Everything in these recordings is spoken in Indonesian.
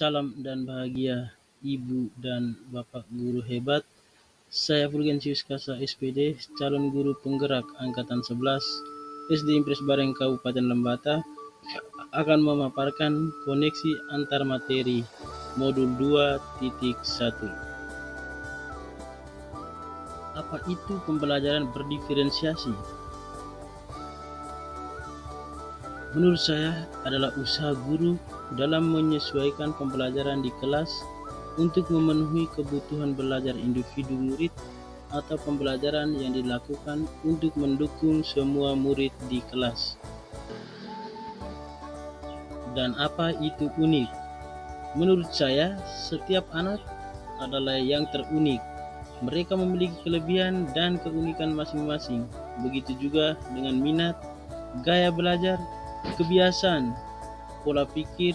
Salam dan bahagia, Ibu dan Bapak guru hebat. Saya Fulgensius Kasa SPD, calon guru penggerak Angkatan 11 SD Impres Bareng Kabupaten Lembata, akan memaparkan koneksi antar materi modul 2.1. Apa itu pembelajaran berdiferensiasi? Menurut saya adalah usaha guru dalam menyesuaikan pembelajaran di kelas untuk memenuhi kebutuhan belajar individu murid atau pembelajaran yang dilakukan untuk mendukung semua murid di kelas. Dan apa itu unik? Menurut saya, setiap anak adalah yang terunik. Mereka memiliki kelebihan dan keunikan masing-masing. Begitu juga dengan minat, gaya belajar, kebiasaan, pola pikir,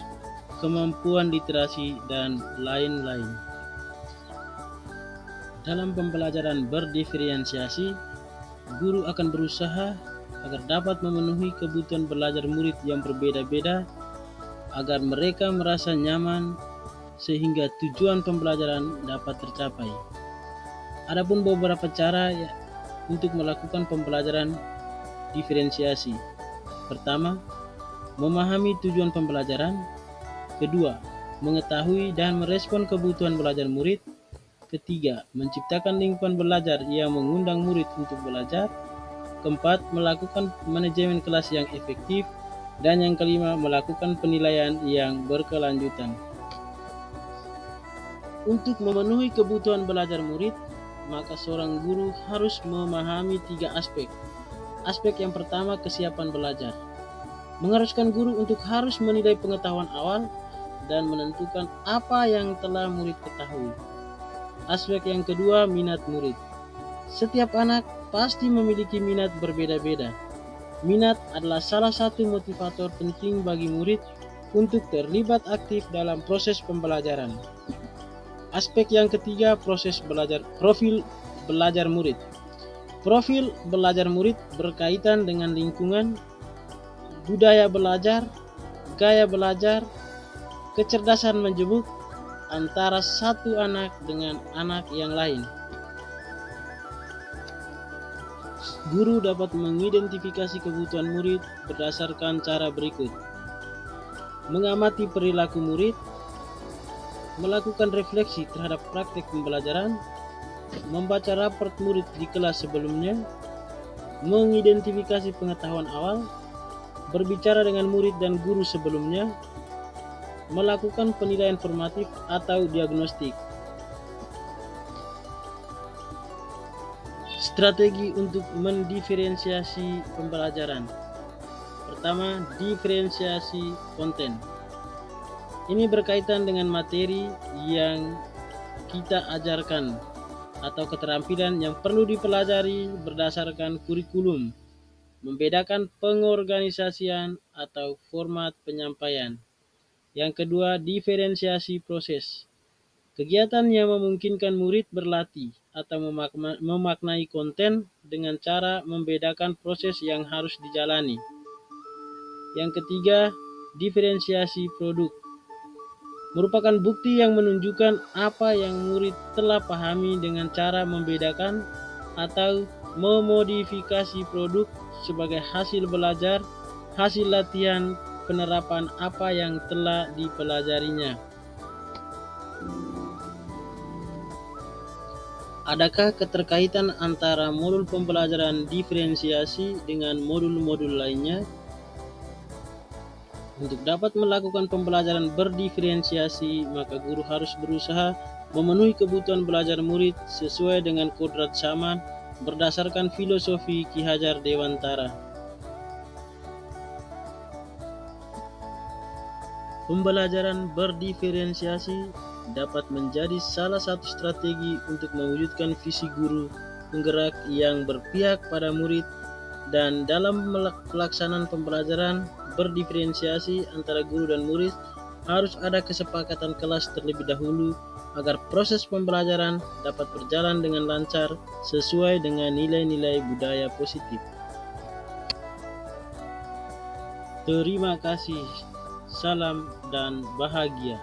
kemampuan literasi, dan lain-lain. Dalam pembelajaran berdiferensiasi, guru akan berusaha agar dapat memenuhi kebutuhan belajar murid yang berbeda-beda, agar mereka merasa nyaman sehingga tujuan pembelajaran dapat tercapai. Adapun beberapa cara untuk melakukan pembelajaran diferensiasi. Pertama, memahami tujuan pembelajaran. Kedua, mengetahui dan merespon kebutuhan belajar murid. Ketiga, menciptakan lingkungan belajar yang mengundang murid untuk belajar. Keempat, melakukan manajemen kelas yang efektif. Dan yang kelima, melakukan penilaian yang berkelanjutan. Untuk memenuhi kebutuhan belajar murid, maka seorang guru harus memahami 3 aspek. Aspek yang pertama, kesiapan belajar. Mengharuskan guru untuk harus menilai pengetahuan awal dan menentukan apa yang telah murid ketahui. Aspek yang kedua, minat murid. Setiap anak pasti memiliki minat berbeda-beda. Minat adalah salah satu motivator penting bagi murid untuk terlibat aktif dalam proses pembelajaran. Aspek yang ketiga, profil belajar murid. Profil belajar murid berkaitan dengan lingkungan, budaya belajar, gaya belajar, kecerdasan menjemuk antara satu anak dengan anak yang lain. Guru dapat mengidentifikasi kebutuhan murid berdasarkan cara berikut: mengamati perilaku murid, melakukan refleksi terhadap praktek pembelajaran, membaca raport murid di kelas sebelumnya, mengidentifikasi pengetahuan awal, berbicara dengan murid dan guru sebelumnya, melakukan penilaian formatif atau diagnostik. Strategi untuk mendiferensiasi pembelajaran. Pertama, diferensiasi konten. Ini berkaitan dengan materi yang kita ajarkan atau keterampilan yang perlu dipelajari berdasarkan kurikulum, membedakan pengorganisasian atau format penyampaian. Yang kedua, diferensiasi proses. Kegiatan yang memungkinkan murid berlatih atau memaknai konten dengan cara membedakan proses yang harus dijalani. Yang ketiga, diferensiasi produk. Merupakan bukti yang menunjukkan apa yang murid telah pahami dengan cara membedakan atau memodifikasi produk sebagai hasil belajar, hasil latihan, penerapan apa yang telah dipelajarinya. Adakah keterkaitan antara modul pembelajaran diferensiasi dengan modul-modul lainnya? Untuk dapat melakukan pembelajaran berdiferensiasi, maka guru harus berusaha memenuhi kebutuhan belajar murid sesuai dengan kodrat zaman berdasarkan filosofi Ki Hajar Dewantara. Pembelajaran berdiferensiasi dapat menjadi salah satu strategi untuk mewujudkan visi guru penggerak yang berpihak pada murid, dan dalam pelaksanaan pembelajaran berdiferensiasi antara guru dan murid harus ada kesepakatan kelas terlebih dahulu agar proses pembelajaran dapat berjalan dengan lancar sesuai dengan nilai-nilai budaya positif. Terima kasih. Salam dan bahagia.